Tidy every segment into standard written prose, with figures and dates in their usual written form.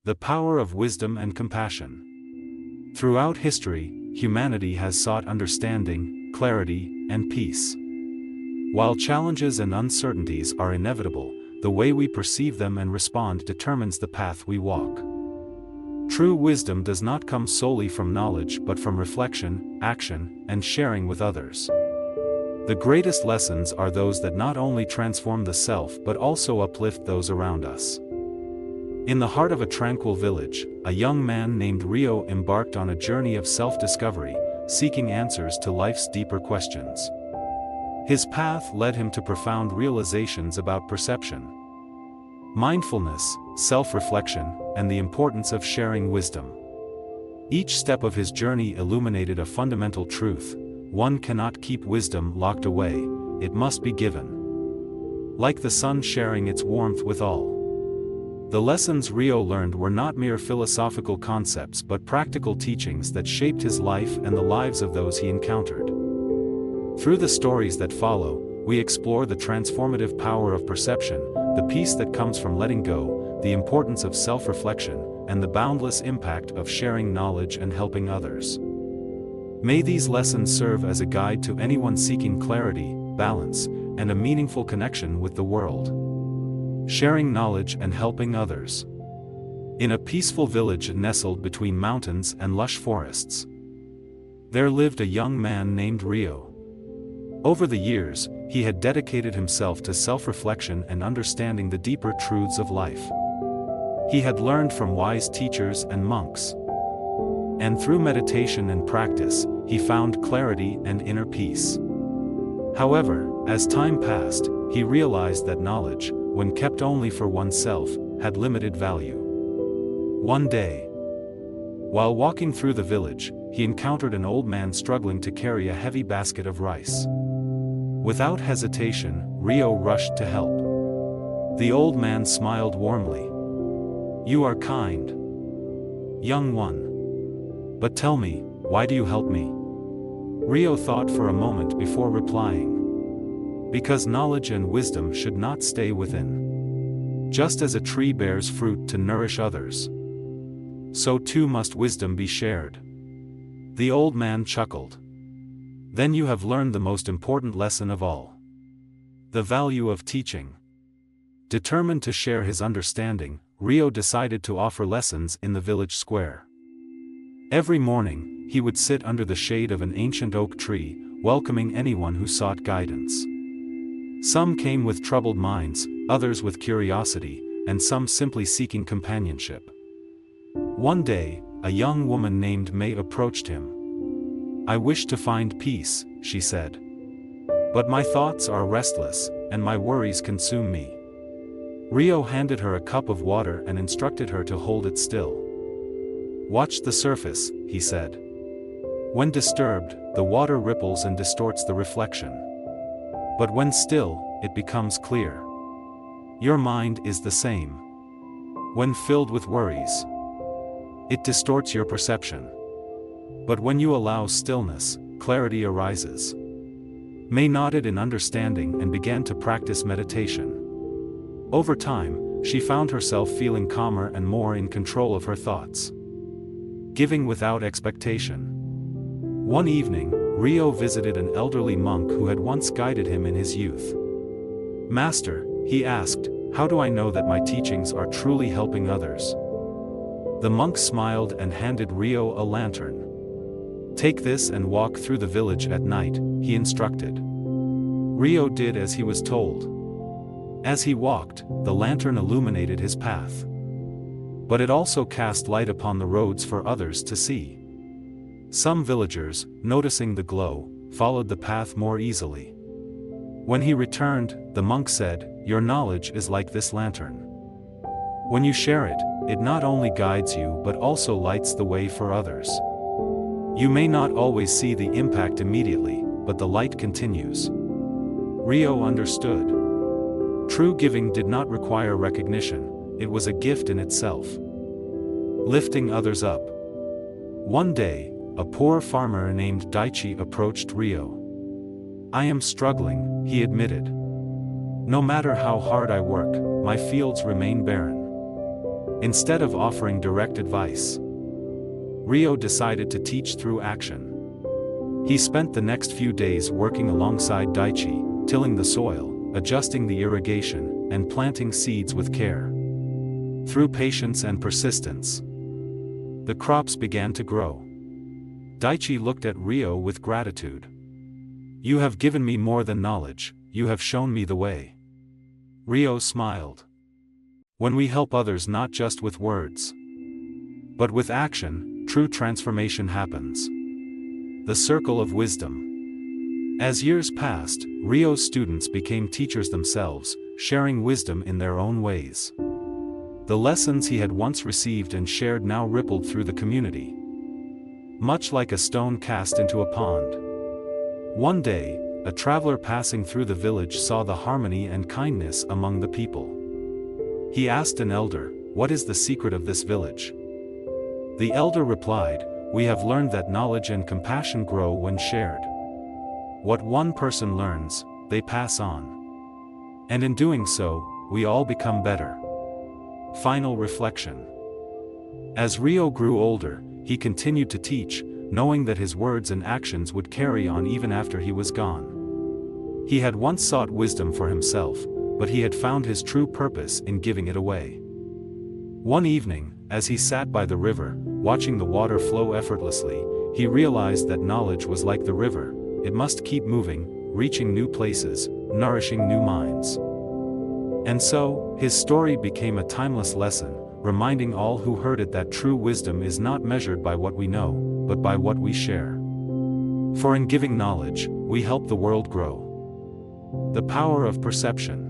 The power of wisdom and compassion. Throughout history, humanity has sought understanding, clarity, and peace. While challenges and uncertainties are inevitable, the way we perceive them and respond determines the path we walk. True wisdom does not come solely from knowledge but from reflection, action, and sharing with others. The greatest lessons are those that not only transform the self but also uplift those around us. In the heart of a tranquil village, a young man named Rio embarked on a journey of self-discovery, seeking answers to life's deeper questions. His path led him to profound realizations about perception, mindfulness, self-reflection, and the importance of sharing wisdom. Each step of his journey illuminated a fundamental truth: one cannot keep wisdom locked away, it must be given. Like the sun sharing its warmth with all. The lessons Rio learned were not mere philosophical concepts but practical teachings that shaped his life and the lives of those he encountered. Through the stories that follow, we explore the transformative power of perception, the peace that comes from letting go, the importance of self-reflection, and the boundless impact of sharing knowledge and helping others. May these lessons serve as a guide to anyone seeking clarity, balance, and a meaningful connection with the world. Sharing knowledge and helping others. In a peaceful village nestled between mountains and lush forests, there lived a young man named Rio. Over the years, he had dedicated himself to self-reflection and understanding the deeper truths of life. He had learned from wise teachers and monks. And through meditation and practice, he found clarity and inner peace. However, as time passed, he realized that knowledge, when kept only for oneself, had limited value. One day, while walking through the village, he encountered an old man struggling to carry a heavy basket of rice. Without hesitation, Rio rushed to help. The old man smiled warmly. "You are kind, young one. But tell me, why do you help me?" Rio thought for a moment before replying. "Because knowledge and wisdom should not stay within. Just as a tree bears fruit to nourish others, so too must wisdom be shared." The old man chuckled. "Then you have learned the most important lesson of all. The value of teaching." Determined to share his understanding, Rio decided to offer lessons in the village square. Every morning, he would sit under the shade of an ancient oak tree, welcoming anyone who sought guidance. Some came with troubled minds, others with curiosity, and some simply seeking companionship. One day, a young woman named May approached him. "I wish to find peace," she said. "But my thoughts are restless, and my worries consume me." Rio handed her a cup of water and instructed her to hold it still. "Watch the surface," he said. "When disturbed, the water ripples and distorts the reflection. But when still, it becomes clear. Your mind is the same. When filled with worries, it distorts your perception. But when you allow stillness, clarity arises." May nodded in understanding and began to practice meditation. Over time, she found herself feeling calmer and more in control of her thoughts. Giving without expectation. One evening, Rio visited an elderly monk who had once guided him in his youth. "Master," he asked, "how do I know that my teachings are truly helping others?" The monk smiled and handed Rio a lantern. "Take this and walk through the village at night," he instructed. Rio did as he was told. As he walked, the lantern illuminated his path. But it also cast light upon the roads for others to see. Some villagers, noticing the glow, followed the path more easily. When he returned, the monk said, "Your knowledge is like this lantern. When you share it, it not only guides you but also lights the way for others. You may not always see the impact immediately, but the light continues." Rio understood. True giving did not require recognition, it was a gift in itself. Lifting others up. One day, a poor farmer named Daichi approached Rio. "I am struggling," he admitted. "No matter how hard I work, my fields remain barren." Instead of offering direct advice, Rio decided to teach through action. He spent the next few days working alongside Daichi, tilling the soil, adjusting the irrigation, and planting seeds with care. Through patience and persistence, the crops began to grow. Daichi looked at Rio with gratitude. "You have given me more than knowledge, you have shown me the way." Rio smiled. When we help others not just with words, but with action, true transformation happens. The circle of wisdom. As years passed, Rio's students became teachers themselves, sharing wisdom in their own ways. The lessons he had once received and shared now rippled through the community, much like a stone cast into a pond. One day, a traveler passing through the village saw the harmony and kindness among the people. He asked an elder, "What is the secret of this village?" The elder replied, "We have learned that knowledge and compassion grow when shared. What one person learns, they pass on. And in doing so, we all become better." Final reflection. As Rio grew older, he continued to teach, knowing that his words and actions would carry on even after he was gone. He had once sought wisdom for himself, but he had found his true purpose in giving it away. One evening, as he sat by the river, watching the water flow effortlessly, he realized that knowledge was like the river. It must keep moving, reaching new places, nourishing new minds. And so, his story became a timeless lesson, reminding all who heard it that true wisdom is not measured by what we know, but by what we share. For in giving knowledge, we help the world grow. The power of perception.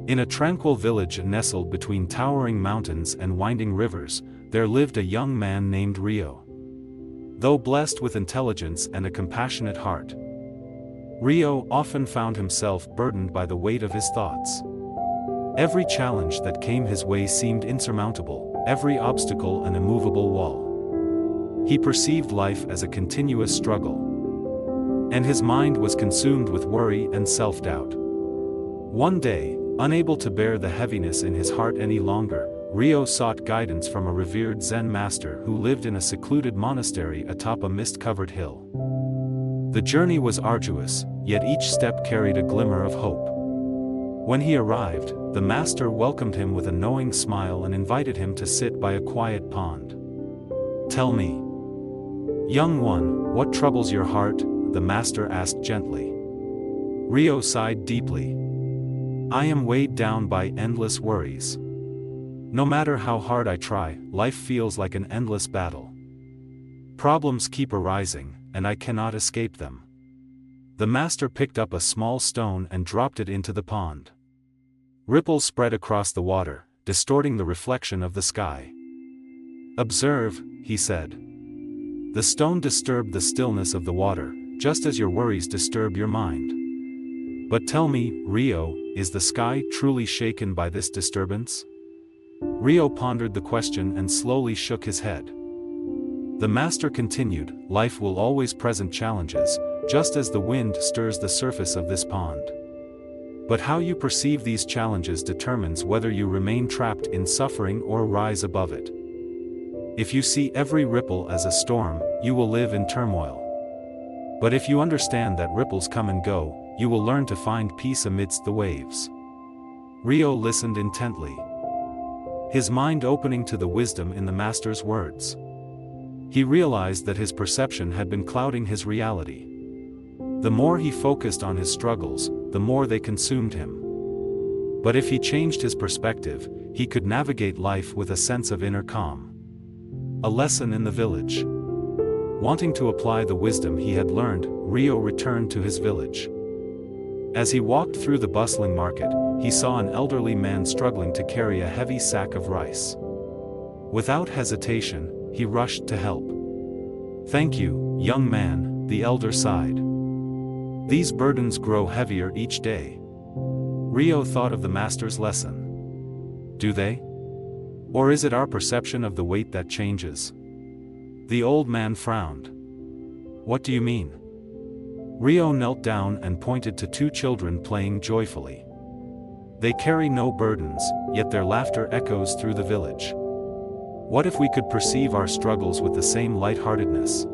In a tranquil village nestled between towering mountains and winding rivers, there lived a young man named Rio. Though blessed with intelligence and a compassionate heart, Rio often found himself burdened by the weight of his thoughts. Every challenge that came his way seemed insurmountable, every obstacle an immovable wall. He perceived life as a continuous struggle, and his mind was consumed with worry and self-doubt. One day, unable to bear the heaviness in his heart any longer, Rio sought guidance from a revered Zen master who lived in a secluded monastery atop a mist-covered hill. The journey was arduous, yet each step carried a glimmer of hope. When he arrived, the master welcomed him with a knowing smile and invited him to sit by a quiet pond. "Tell me, young one, what troubles your heart?" the master asked gently. Rio sighed deeply. "I am weighed down by endless worries. No matter how hard I try, life feels like an endless battle. Problems keep arising, and I cannot escape them." The master picked up a small stone and dropped it into the pond. Ripples spread across the water, distorting the reflection of the sky. "Observe," he said. "The stone disturbed the stillness of the water, just as your worries disturb your mind. But tell me, Rio, is the sky truly shaken by this disturbance?" Rio pondered the question and slowly shook his head. The master continued, "Life will always present challenges, just as the wind stirs the surface of this pond. But how you perceive these challenges determines whether you remain trapped in suffering or rise above it. If you see every ripple as a storm, you will live in turmoil. But if you understand that ripples come and go, you will learn to find peace amidst the waves." Rio listened intently, his mind opening to the wisdom in the master's words. He realized that his perception had been clouding his reality. The more he focused on his struggles, the more they consumed him. But if he changed his perspective, he could navigate life with a sense of inner calm. A lesson in the village. Wanting to apply the wisdom he had learned, Rio returned to his village. As he walked through the bustling market, he saw an elderly man struggling to carry a heavy sack of rice. Without hesitation, he rushed to help. "Thank you, young man," the elder sighed. "These burdens grow heavier each day." Rio thought of the master's lesson. Do they? Or is it our perception of the weight that changes? The old man frowned. "What do you mean?" Rio knelt down and pointed to two children playing joyfully. They carry no burdens, yet their laughter echoes through the village. What if we could perceive our struggles with the same lightheartedness?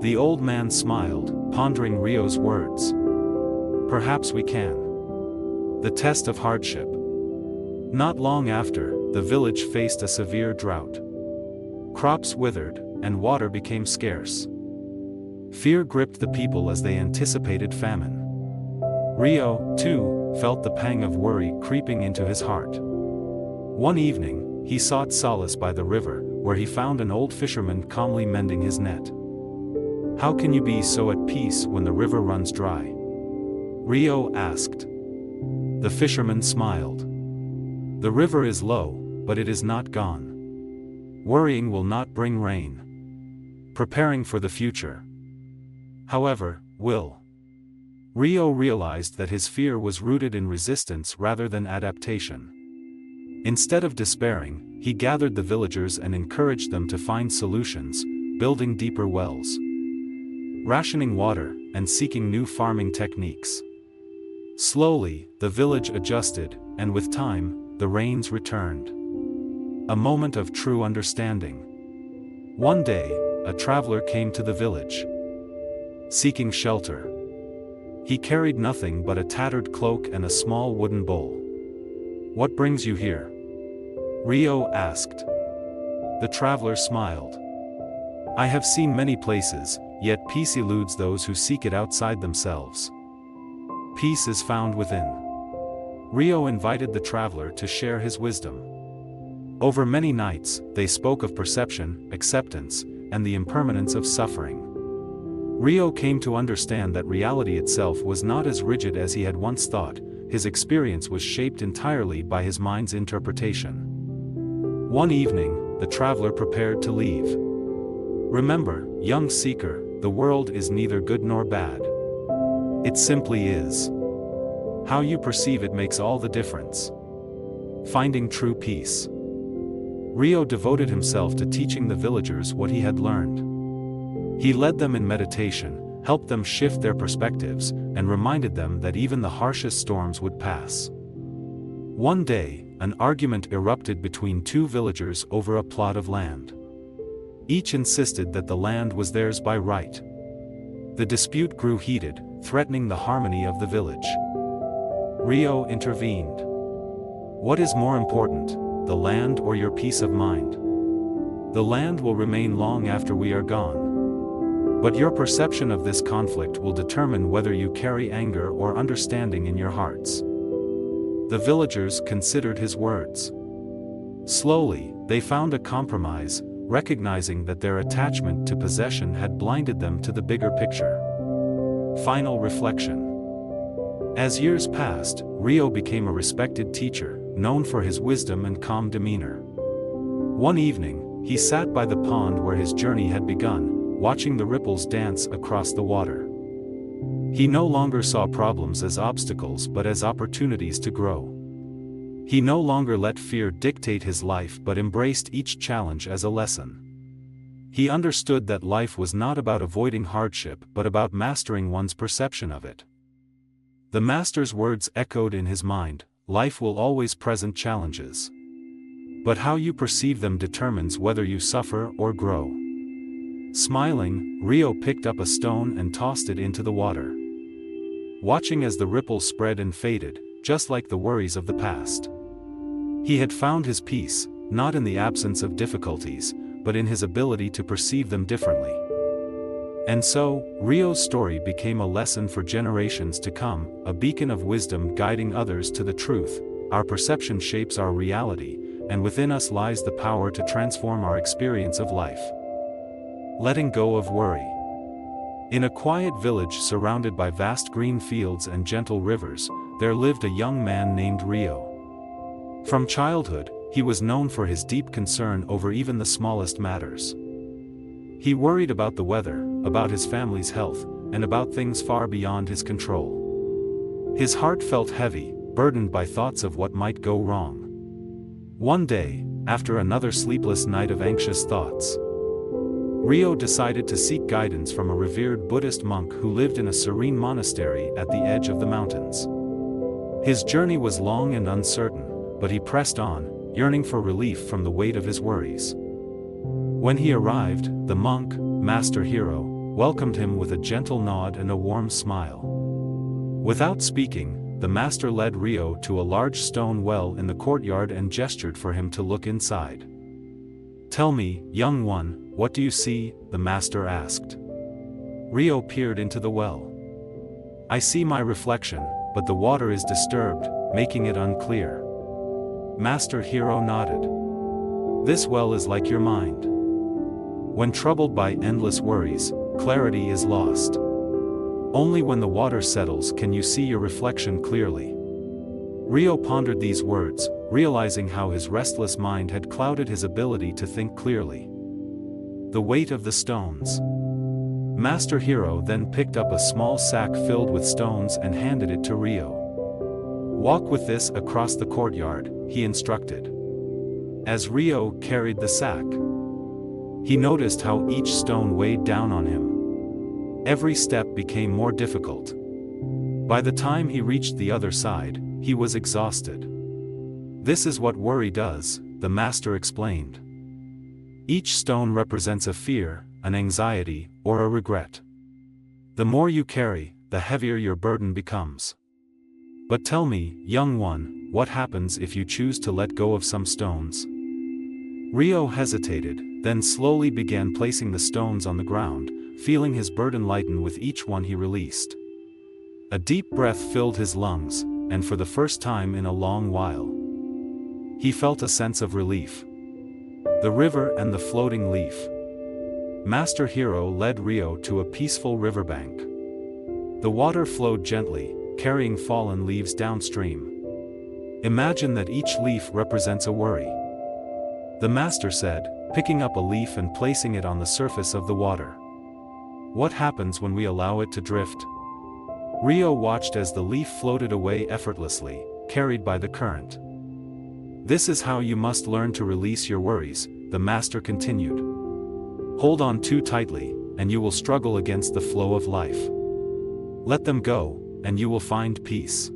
The old man smiled, pondering Rio's words. Perhaps we can. The test of hardship. Not long after, the village faced a severe drought. Crops withered, and water became scarce. Fear gripped the people as they anticipated famine. Rio, too, felt the pang of worry creeping into his heart. One evening, he sought solace by the river, where he found an old fisherman calmly mending his net. "How can you be so at peace when the river runs dry?" Rio asked. The fisherman smiled. "The river is low, but it is not gone. Worrying will not bring rain. Preparing for the future, however, will." Rio realized that his fear was rooted in resistance rather than adaptation. Instead of despairing, he gathered the villagers and encouraged them to find solutions, building deeper wells, rationing water, and seeking new farming techniques. Slowly, the village adjusted, and with time, the rains returned. A moment of true understanding. One day, a traveler came to the village, seeking shelter. He carried nothing but a tattered cloak and a small wooden bowl. "What brings you here?" Rio asked. The traveler smiled. "I have seen many places, yet peace eludes those who seek it outside themselves. Peace is found within." Rio invited the traveler to share his wisdom. Over many nights, they spoke of perception, acceptance, and the impermanence of suffering. Rio came to understand that reality itself was not as rigid as he had once thought. His experience was shaped entirely by his mind's interpretation. One evening, the traveler prepared to leave. "Remember, young seeker, the world is neither good nor bad. It simply is. How you perceive it makes all the difference." Finding true peace. Rio devoted himself to teaching the villagers what he had learned. He led them in meditation, helped them shift their perspectives, and reminded them that even the harshest storms would pass. One day, an argument erupted between two villagers over a plot of land. Each insisted that the land was theirs by right. The dispute grew heated, threatening the harmony of the village. Rio intervened. "What is more important, the land or your peace of mind? The land will remain long after we are gone. But your perception of this conflict will determine whether you carry anger or understanding in your hearts." The villagers considered his words. Slowly, they found a compromise, recognizing that their attachment to possession had blinded them to the bigger picture. Final reflection. As years passed, Rio became a respected teacher, known for his wisdom and calm demeanor. One evening, he sat by the pond where his journey had begun, watching the ripples dance across the water. He no longer saw problems as obstacles but as opportunities to grow. He no longer let fear dictate his life but embraced each challenge as a lesson. He understood that life was not about avoiding hardship but about mastering one's perception of it. The master's words echoed in his mind: life will always present challenges. But how you perceive them determines whether you suffer or grow. Smiling, Rio picked up a stone and tossed it into the water, watching as the ripples spread and faded, just like the worries of the past. He had found his peace, not in the absence of difficulties, but in his ability to perceive them differently. And so, Rio's story became a lesson for generations to come, a beacon of wisdom guiding others to the truth. Our perception shapes our reality, and within us lies the power to transform our experience of life. Letting go of worry. In a quiet village surrounded by vast green fields and gentle rivers, there lived a young man named Rio. From childhood, he was known for his deep concern over even the smallest matters. He worried about the weather, about his family's health, and about things far beyond his control. His heart felt heavy, burdened by thoughts of what might go wrong. One day, after another sleepless night of anxious thoughts, Rio decided to seek guidance from a revered Buddhist monk who lived in a serene monastery at the edge of the mountains. His journey was long and uncertain, but he pressed on, yearning for relief from the weight of his worries. When he arrived, the monk, Master Hero, welcomed him with a gentle nod and a warm smile. Without speaking, the master led Rio to a large stone well in the courtyard and gestured for him to look inside. "Tell me, young one, what do you see?" the master asked. Rio peered into the well. "I see my reflection, but the water is disturbed, making it unclear." Master Hero nodded. "This well is like your mind. When troubled by endless worries, clarity is lost. Only when the water settles can you see your reflection clearly." Rio pondered these words, realizing how his restless mind had clouded his ability to think clearly. The weight of the stones. Master Hero then picked up a small sack filled with stones and handed it to Rio. "Walk with this across the courtyard," he instructed. As Rio carried the sack, he noticed how each stone weighed down on him. Every step became more difficult. By the time he reached the other side, he was exhausted. "This is what worry does," the master explained. "Each stone represents a fear, an anxiety, or a regret. The more you carry, the heavier your burden becomes. But tell me, young one, what happens if you choose to let go of some stones?" Rio hesitated, then slowly began placing the stones on the ground, feeling his burden lighten with each one he released. A deep breath filled his lungs, and for the first time in a long while, he felt a sense of relief. The river and the floating leaf. Master Hero led Rio to a peaceful riverbank. The water flowed gently, carrying fallen leaves downstream. "Imagine that each leaf represents a worry," the master said, picking up a leaf and placing it on the surface of the water. "What happens when we allow it to drift?" Rio watched as the leaf floated away effortlessly, carried by the current. "This is how you must learn to release your worries," the master continued. "Hold on too tightly, and you will struggle against the flow of life. Let them go, and you will find peace."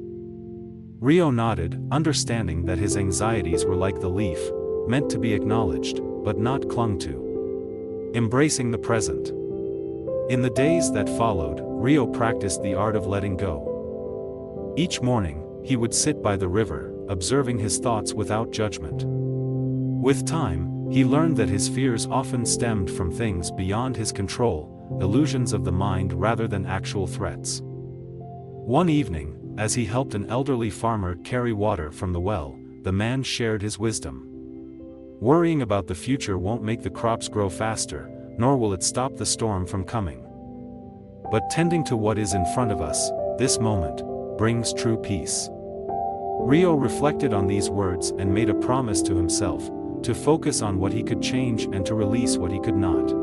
Rio nodded, understanding that his anxieties were like the leaf, meant to be acknowledged, but not clung to. Embracing the present. In the days that followed, Rio practiced the art of letting go. Each morning, he would sit by the river, observing his thoughts without judgment. With time, he learned that his fears often stemmed from things beyond his control, illusions of the mind rather than actual threats. One evening, as he helped an elderly farmer carry water from the well, the man shared his wisdom. "Worrying about the future won't make the crops grow faster, nor will it stop the storm from coming. But tending to what is in front of us, this moment, brings true peace." Rio reflected on these words and made a promise to himself, to focus on what he could change and to release what he could not.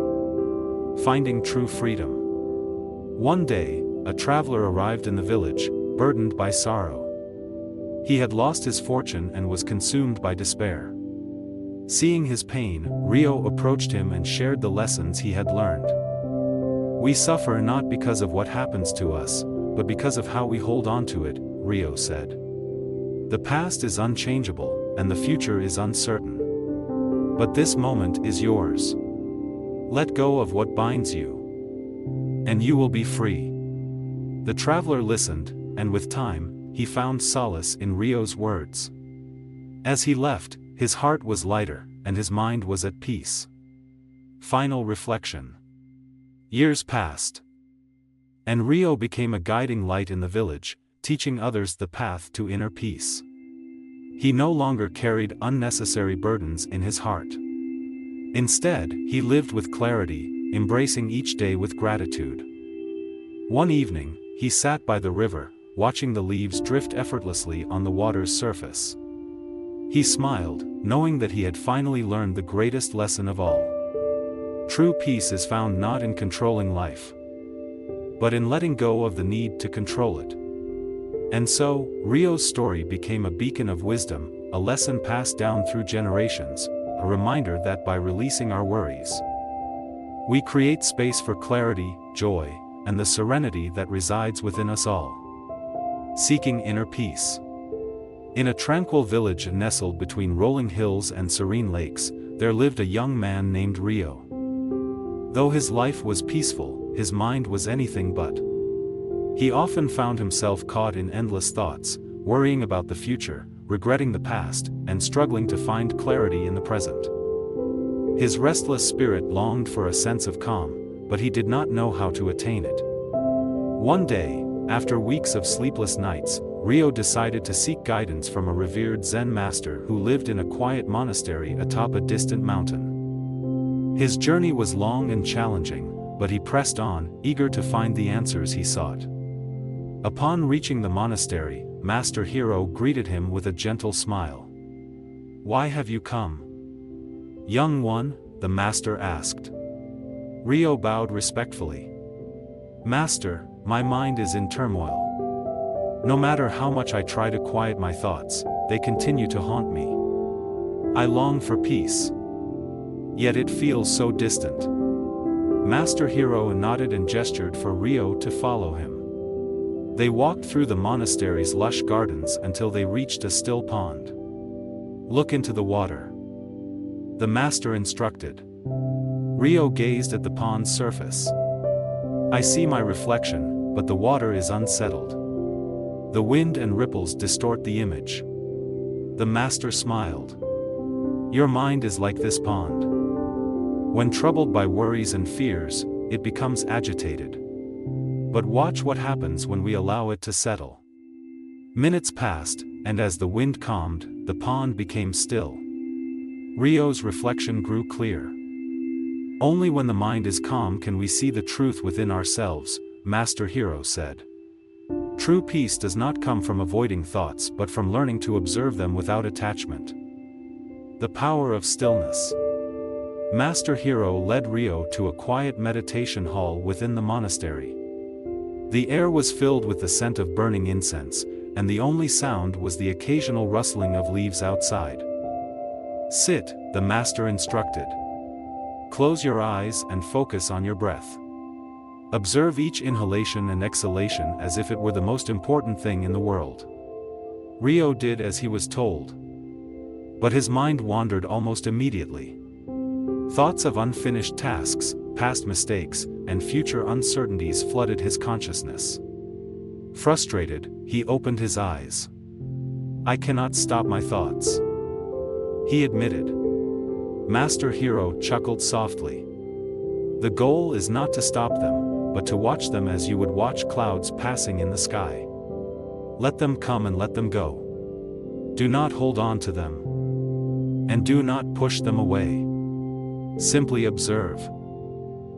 Finding true freedom. One day, a traveler arrived in the village, burdened by sorrow. He had lost his fortune and was consumed by despair. Seeing his pain, Rio approached him and shared the lessons he had learned. "We suffer not because of what happens to us, but because of how we hold on to it," Rio said. "The past is unchangeable, and the future is uncertain. But this moment is yours. Let go of what binds you, and you will be free." The traveler listened, and with time, he found solace in Rio's words. As he left, his heart was lighter, and his mind was at peace. Final reflection. Years passed, and Rio became a guiding light in the village, teaching others the path to inner peace. He no longer carried unnecessary burdens in his heart. Instead, he lived with clarity, embracing each day with gratitude. One evening, he sat by the river, watching the leaves drift effortlessly on the water's surface. He smiled, knowing that he had finally learned the greatest lesson of all. True peace is found not in controlling life, but in letting go of the need to control it. And so, Rio's story became a beacon of wisdom, a lesson passed down through generations, a reminder that by releasing our worries, we create space for clarity, joy, and the serenity that resides within us all. Seeking inner peace. In a tranquil village nestled between rolling hills and serene lakes, there lived a young man named Rio. Though his life was peaceful, his mind was anything but. He often found himself caught in endless thoughts, worrying about the future, regretting the past, and struggling to find clarity in the present. His restless spirit longed for a sense of calm, but he did not know how to attain it. One day, after weeks of sleepless nights, Rio decided to seek guidance from a revered Zen master who lived in a quiet monastery atop a distant mountain. His journey was long and challenging, but he pressed on, eager to find the answers he sought. Upon reaching the monastery, Master Hiro greeted him with a gentle smile. "Why have you come?" "Young one," the master asked. Rio bowed respectfully. "Master, my mind is in turmoil. No matter how much I try to quiet my thoughts, they continue to haunt me. I long for peace. Yet it feels so distant." Master Hiro nodded and gestured for Rio to follow him. They walked through the monastery's lush gardens until they reached a still pond. "Look into the water," the master instructed. Rio gazed at the pond's surface. "I see my reflection, but the water is unsettled. The wind and ripples distort the image." The master smiled. "Your mind is like this pond. When troubled by worries and fears, it becomes agitated. But watch what happens when we allow it to settle." Minutes passed, and as the wind calmed, the pond became still. Rio's reflection grew clear. "Only when the mind is calm can we see the truth within ourselves," Master Hiro said. "True peace does not come from avoiding thoughts but from learning to observe them without attachment." The power of stillness. Master Hiro led Rio to a quiet meditation hall within the monastery. The air was filled with the scent of burning incense, and the only sound was the occasional rustling of leaves outside. "Sit," the master instructed. "Close your eyes and focus on your breath. Observe each inhalation and exhalation as if it were the most important thing in the world." Rio did as he was told. But his mind wandered almost immediately. Thoughts of unfinished tasks, past mistakes, and future uncertainties flooded his consciousness. Frustrated, he opened his eyes. "I cannot stop my thoughts," he admitted. Master Hiro chuckled softly. "The goal is not to stop them, but to watch them as you would watch clouds passing in the sky. Let them come and let them go. Do not hold on to them. And do not push them away. Simply observe."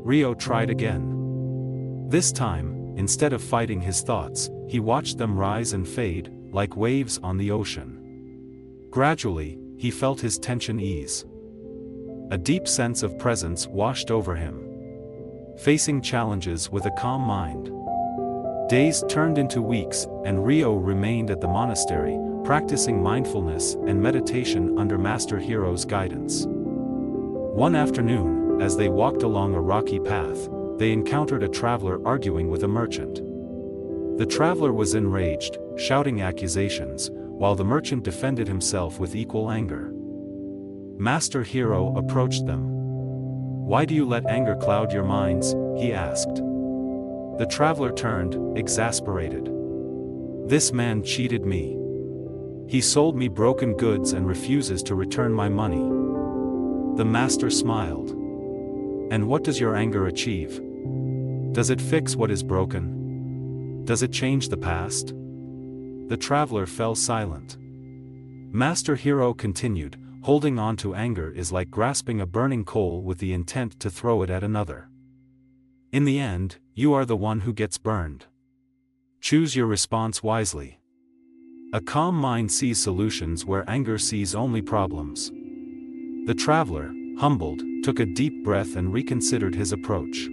Rio tried again. This time, instead of fighting his thoughts, he watched them rise and fade, like waves on the ocean. Gradually, he felt his tension ease. A deep sense of presence washed over him. Facing challenges with a calm mind. Days turned into weeks, and Rio remained at the monastery, practicing mindfulness and meditation under Master Hiro's guidance. One afternoon, as they walked along a rocky path, they encountered a traveler arguing with a merchant. The traveler was enraged, shouting accusations, while the merchant defended himself with equal anger. Master Hiro approached them. "Why do you let anger cloud your minds?" he asked. The traveler turned, exasperated. "This man cheated me. He sold me broken goods and refuses to return my money." The master smiled. "And what does your anger achieve? Does it fix what is broken? Does it change the past?" The traveler fell silent. Master Hiro continued, "Holding on to anger is like grasping a burning coal with the intent to throw it at another. In the end, you are the one who gets burned. Choose your response wisely." A calm mind sees solutions where anger sees only problems. The traveler, humbled, took a deep breath and reconsidered his approach.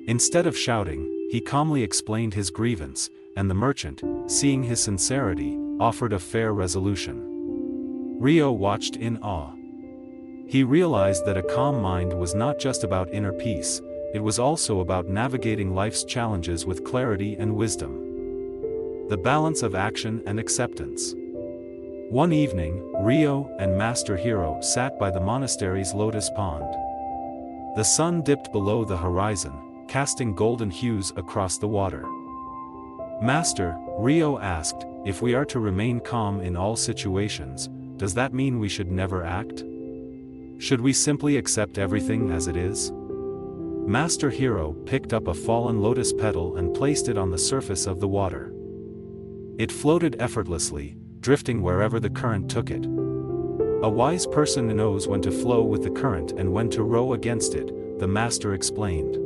Instead of shouting, he calmly explained his grievance, and the merchant, seeing his sincerity, offered a fair resolution. Rio watched in awe. He realized that a calm mind was not just about inner peace, it was also about navigating life's challenges with clarity and wisdom. The balance of action and acceptance. One evening, Rio and Master Hero sat by the monastery's lotus pond. The sun dipped below the horizon, casting golden hues across the water. Master, Rio asked, if we are to remain calm in all situations, does that mean we should never act? Should we simply accept everything as it is? Master Hero picked up a fallen lotus petal and placed it on the surface of the water. It floated effortlessly, drifting wherever the current took it. A wise person knows when to flow with the current and when to row against it, the master explained.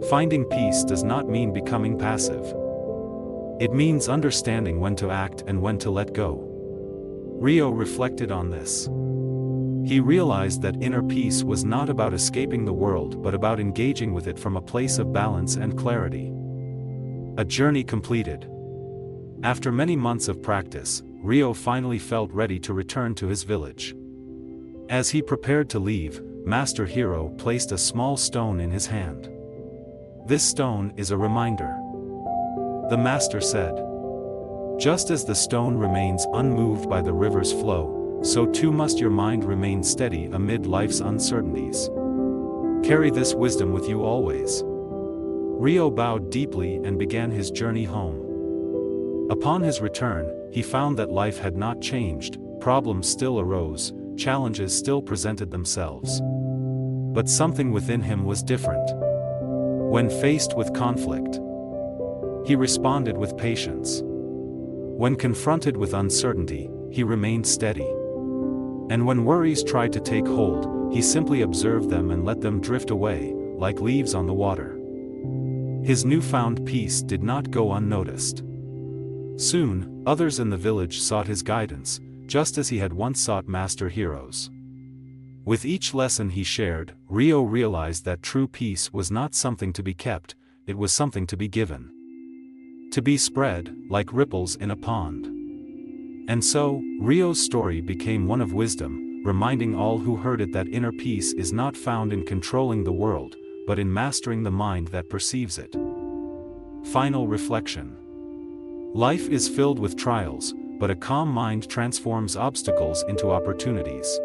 Finding peace does not mean becoming passive. It means understanding when to act and when to let go. Rio reflected on this. He realized that inner peace was not about escaping the world but about engaging with it from a place of balance and clarity. A journey completed. After many months of practice, Rio finally felt ready to return to his village. As he prepared to leave, Master Hero placed a small stone in his hand. This stone is a reminder. The master said. Just as the stone remains unmoved by the river's flow, so too must your mind remain steady amid life's uncertainties. Carry this wisdom with you always. Rio bowed deeply and began his journey home. Upon his return, he found that life had not changed, problems still arose, challenges still presented themselves. But something within him was different. When faced with conflict, he responded with patience. When confronted with uncertainty, he remained steady. And when worries tried to take hold, he simply observed them and let them drift away, like leaves on the water. His newfound peace did not go unnoticed. Soon, others in the village sought his guidance, just as he had once sought Master Hero's. With each lesson he shared, Rio realized that true peace was not something to be kept, it was something to be given. To be spread, like ripples in a pond. And so, Rio's story became one of wisdom, reminding all who heard it that inner peace is not found in controlling the world, but in mastering the mind that perceives it. Final reflection. Life is filled with trials, but a calm mind transforms obstacles into opportunities.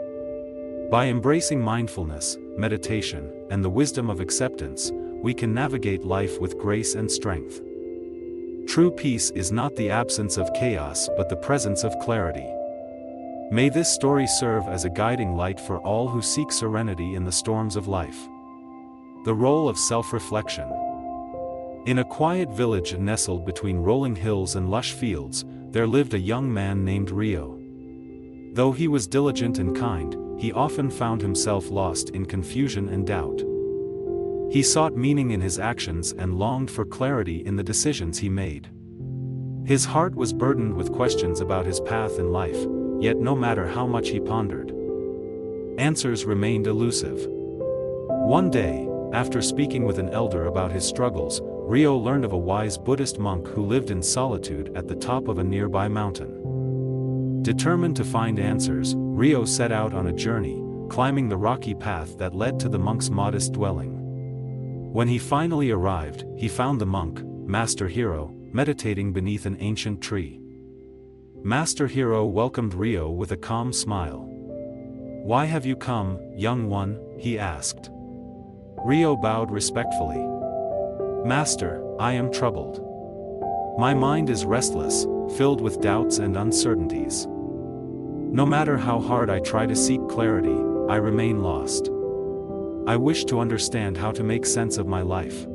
By embracing mindfulness, meditation, and the wisdom of acceptance, we can navigate life with grace and strength. True peace is not the absence of chaos but the presence of clarity. May this story serve as a guiding light for all who seek serenity in the storms of life. The role of self-reflection. In a quiet village nestled between rolling hills and lush fields, there lived a young man named Rio. Though he was diligent and kind, he often found himself lost in confusion and doubt. He sought meaning in his actions and longed for clarity in the decisions he made. His heart was burdened with questions about his path in life, yet no matter how much he pondered, answers remained elusive. One day, after speaking with an elder about his struggles, Rio learned of a wise Buddhist monk who lived in solitude at the top of a nearby mountain. Determined to find answers, Rio set out on a journey, climbing the rocky path that led to the monk's modest dwelling. When he finally arrived, he found the monk, Master Hero, meditating beneath an ancient tree. Master Hero welcomed Rio with a calm smile. "Why have you come, young one?" he asked. Rio bowed respectfully. "Master, I am troubled. My mind is restless, filled with doubts and uncertainties. No matter how hard I try to seek clarity, I remain lost. I wish to understand how to make sense of my life."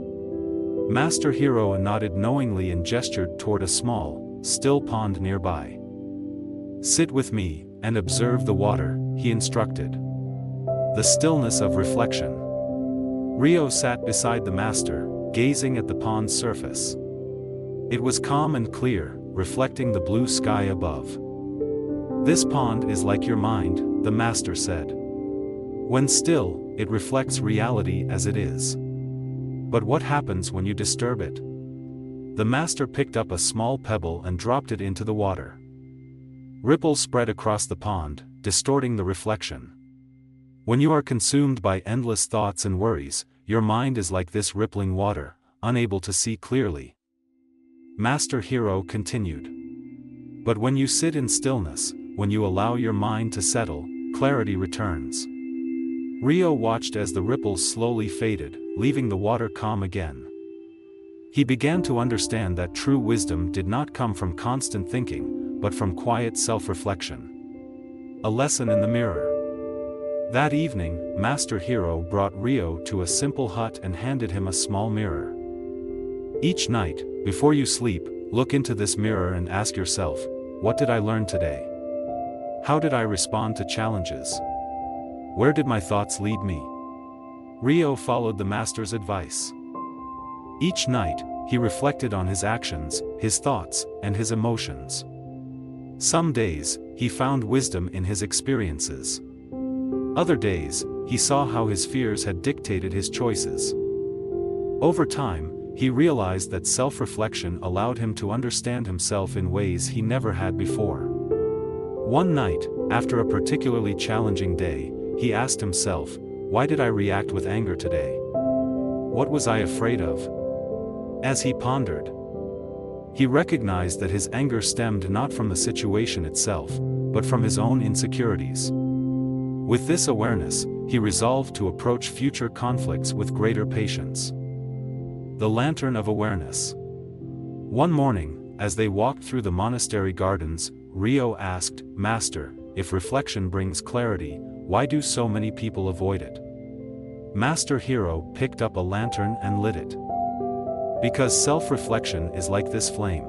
Master Hero nodded knowingly and gestured toward a small, still pond nearby. "Sit with me, and observe the water," he instructed. The stillness of reflection. Rio sat beside the master, gazing at the pond's surface. It was calm and clear, reflecting the blue sky above. "This pond is like your mind," the master said. "When still, it reflects reality as it is. But what happens when you disturb it?" The master picked up a small pebble and dropped it into the water. Ripples spread across the pond, distorting the reflection. When you are consumed by endless thoughts and worries, your mind is like this rippling water, unable to see clearly. Master Hero continued. "But when you sit in stillness, when you allow your mind to settle, clarity returns. Rio watched as the ripples slowly faded, leaving the water calm again. He began to understand that true wisdom did not come from constant thinking, but from quiet self-reflection. A lesson in the mirror. That evening, Master Hero brought Rio to a simple hut and handed him a small mirror. Each night, before you sleep, look into this mirror and ask yourself, what did I learn today? How did I respond to challenges? Where did my thoughts lead me? Rio followed the master's advice. Each night, he reflected on his actions, his thoughts, and his emotions. Some days, he found wisdom in his experiences. Other days, he saw how his fears had dictated his choices. Over time, he realized that self-reflection allowed him to understand himself in ways he never had before. One night, after a particularly challenging day, he asked himself, why did I react with anger today? What was I afraid of? As he pondered, he recognized that his anger stemmed not from the situation itself, but from his own insecurities. With this awareness, he resolved to approach future conflicts with greater patience. The Lantern of Awareness. One morning, as they walked through the monastery gardens, Rio asked, Master, if reflection brings clarity, why do so many people avoid it? Master Hero picked up a lantern and lit it. Because self-reflection is like this flame.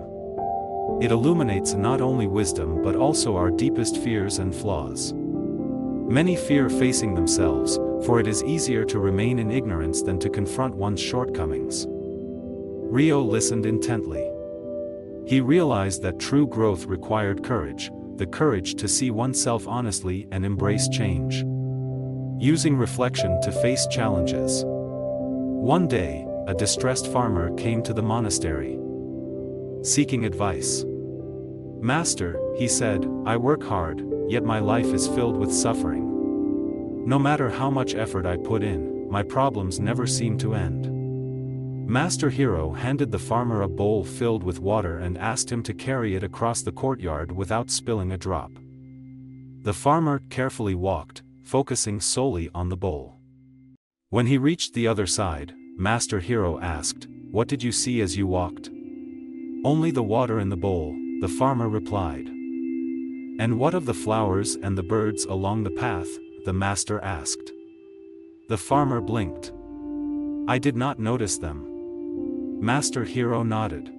It illuminates not only wisdom but also our deepest fears and flaws. Many fear facing themselves, for it is easier to remain in ignorance than to confront one's shortcomings. Rio listened intently. He realized that true growth required courage, the courage to see oneself honestly and embrace change. Using reflection to face challenges. One day, a distressed farmer came to the monastery, seeking advice. Master, he said, I work hard, yet my life is filled with suffering. No matter how much effort I put in, my problems never seem to end. Master Hero handed the farmer a bowl filled with water and asked him to carry it across the courtyard without spilling a drop. The farmer carefully walked, focusing solely on the bowl. When he reached the other side, Master Hero asked, what did you see as you walked? Only the water in the bowl, the farmer replied. And what of the flowers and the birds along the path? The master asked. The farmer blinked. I did not notice them. Master Hero nodded.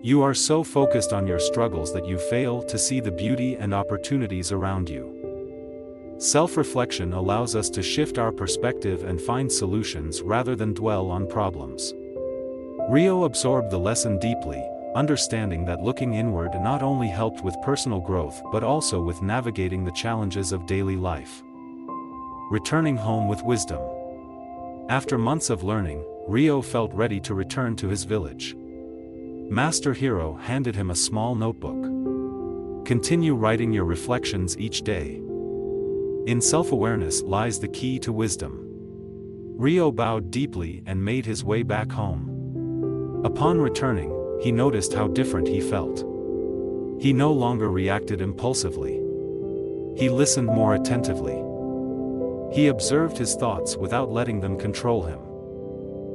You are so focused on your struggles that you fail to see the beauty and opportunities around you. Self-reflection allows us to shift our perspective and find solutions rather than dwell on problems. Rio absorbed the lesson deeply, understanding that looking inward not only helped with personal growth but also with navigating the challenges of daily life. Returning home with wisdom. After months of learning, Rio felt ready to return to his village. Master Hero handed him a small notebook. Continue writing your reflections each day. In self-awareness lies the key to wisdom. Rio bowed deeply and made his way back home. Upon returning, he noticed how different he felt. He no longer reacted impulsively. He listened more attentively. He observed his thoughts without letting them control him.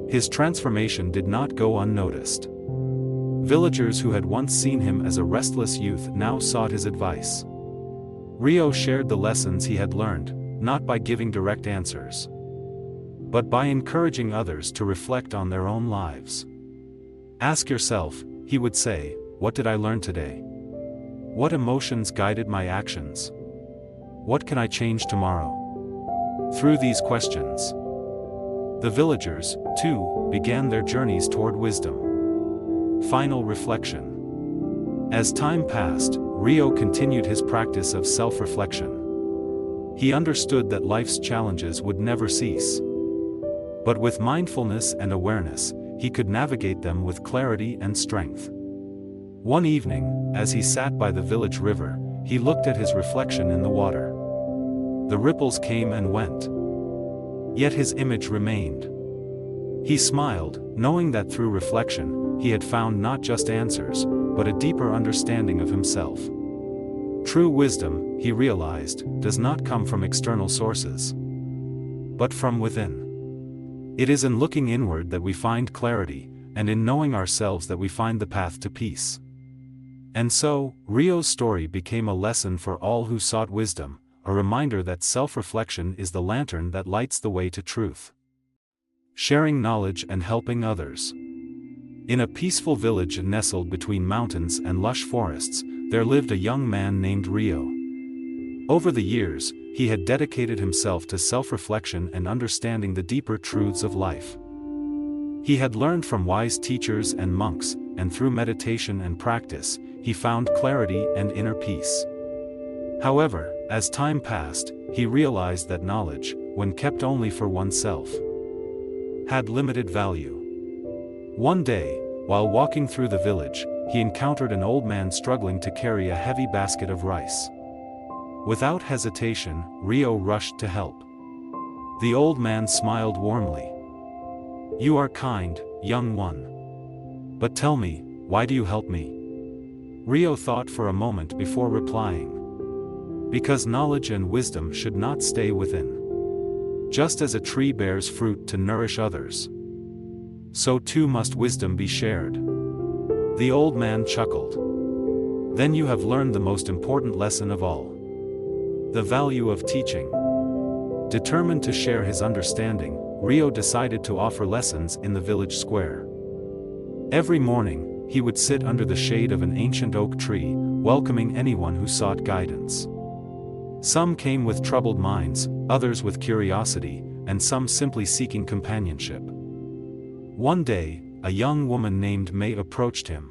His transformation did not go unnoticed. Villagers who had once seen him as a restless youth now sought his advice. Rio shared the lessons he had learned, not by giving direct answers, but by encouraging others to reflect on their own lives. Ask yourself, he would say, what did I learn today? What emotions guided my actions? What can I change tomorrow? Through these questions, the villagers, too, began their journeys toward wisdom. Final reflection. As time passed, Rio continued his practice of self-reflection. He understood that life's challenges would never cease. But with mindfulness and awareness, he could navigate them with clarity and strength. One evening, as he sat by the village river, he looked at his reflection in the water. The ripples came and went. Yet his image remained. He smiled, knowing that through reflection, he had found not just answers, but a deeper understanding of himself. True wisdom, he realized, does not come from external sources, but from within. It is in looking inward that we find clarity, and in knowing ourselves that we find the path to peace. And so, Ryo's story became a lesson for all who sought wisdom, a reminder that self-reflection is the lantern that lights the way to truth. Sharing knowledge and helping others. In a peaceful village nestled between mountains and lush forests, there lived a young man named Ryo. Over the years, he had dedicated himself to self-reflection and understanding the deeper truths of life. He had learned from wise teachers and monks, and through meditation and practice, he found clarity and inner peace. However, as time passed, he realized that knowledge, when kept only for oneself, had limited value. One day, while walking through the village, he encountered an old man struggling to carry a heavy basket of rice. Without hesitation, Ryo rushed to help. The old man smiled warmly. "You are kind, young one. But tell me, why do you help me?" Ryo thought for a moment before replying. "Because knowledge and wisdom should not stay within. Just as a tree bears fruit to nourish others, so too must wisdom be shared." The old man chuckled. "Then you have learned the most important lesson of all. The value of teaching." Determined to share his understanding, Ryo decided to offer lessons in the village square. Every morning, he would sit under the shade of an ancient oak tree, welcoming anyone who sought guidance. Some came with troubled minds, others with curiosity, and some simply seeking companionship. One day, a young woman named May approached him.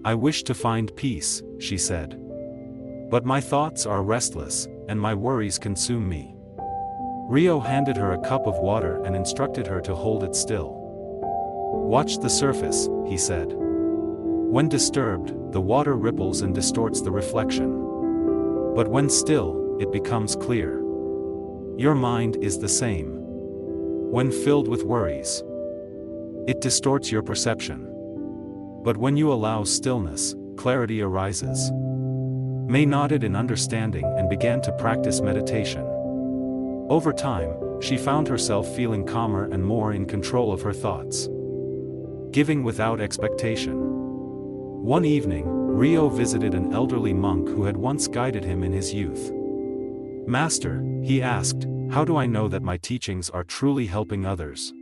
"I wish to find peace," she said. "But my thoughts are restless, and my worries consume me." Ryo handed her a cup of water and instructed her to hold it still. "Watch the surface," he said. "When disturbed, the water ripples and distorts the reflection. But when still, it becomes clear. Your mind is the same. When filled with worries, it distorts your perception. But when you allow stillness, clarity arises." May nodded in understanding and began to practice meditation. Over time, she found herself feeling calmer and more in control of her thoughts. Giving without expectation. One evening, Ryo visited an elderly monk who had once guided him in his youth. "Master," he asked, "how do I know that my teachings are truly helping others?"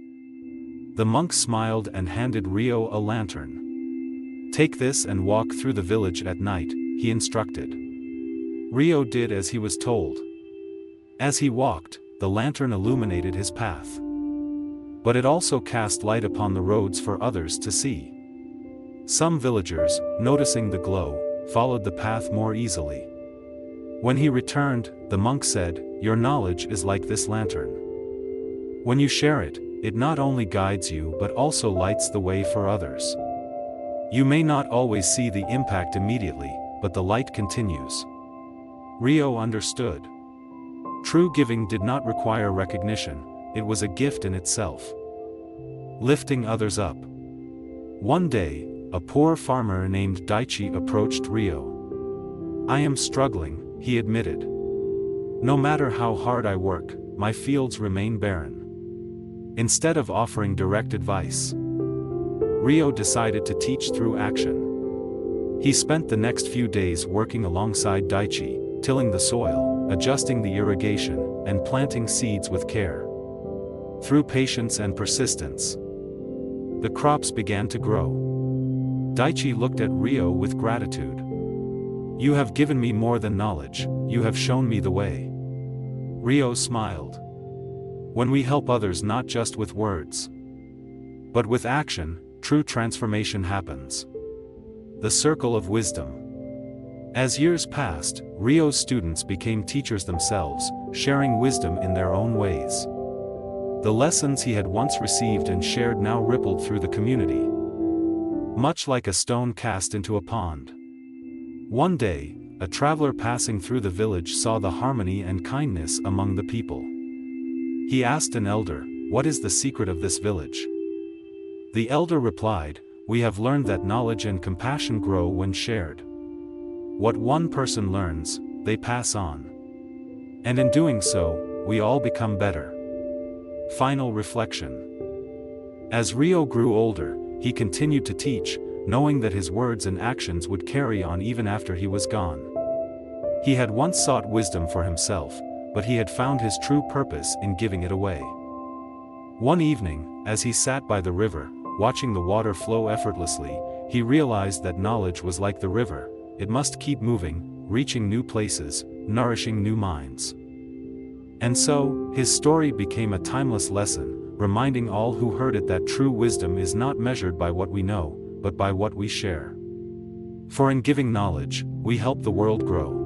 The monk smiled and handed Ryo a lantern. "Take this and walk through the village at night," he instructed. Ryo did as he was told. As he walked, the lantern illuminated his path. But it also cast light upon the roads for others to see. Some villagers, noticing the glow, followed the path more easily. When he returned, the monk said, "Your knowledge is like this lantern. When you share it, it not only guides you but also lights the way for others. You may not always see the impact immediately, but the light continues." Ryo understood. True giving did not require recognition, it was a gift in itself. Lifting others up. One day, a poor farmer named Daichi approached Ryo. "I am struggling," he admitted. "No matter how hard I work, my fields remain barren." Instead of offering direct advice, Ryo decided to teach through action. He spent the next few days working alongside Daichi, tilling the soil, adjusting the irrigation, and planting seeds with care. Through patience and persistence, the crops began to grow. Daichi looked at Ryo with gratitude. "You have given me more than knowledge, you have shown me the way." Ryo smiled. When we help others not just with words, but with action, true transformation happens. The circle of wisdom. As years passed, Ryo's students became teachers themselves, sharing wisdom in their own ways. The lessons he had once received and shared now rippled through the community, much like a stone cast into a pond. One day, a traveler passing through the village saw the harmony and kindness among the people. He asked an elder, "What is the secret of this village?" The elder replied, "We have learned that knowledge and compassion grow when shared." What one person learns, they pass on. And in doing so, we all become better. Final reflection. As Rio grew older, he continued to teach, knowing that his words and actions would carry on even after he was gone. He had once sought wisdom for himself, but he had found his true purpose in giving it away. One evening, as he sat by the river, watching the water flow effortlessly, he realized that knowledge was like the river. It must keep moving, reaching new places, nourishing new minds. And so, his story became a timeless lesson, reminding all who heard it that true wisdom is not measured by what we know, but by what we share. For in giving knowledge, we help the world grow.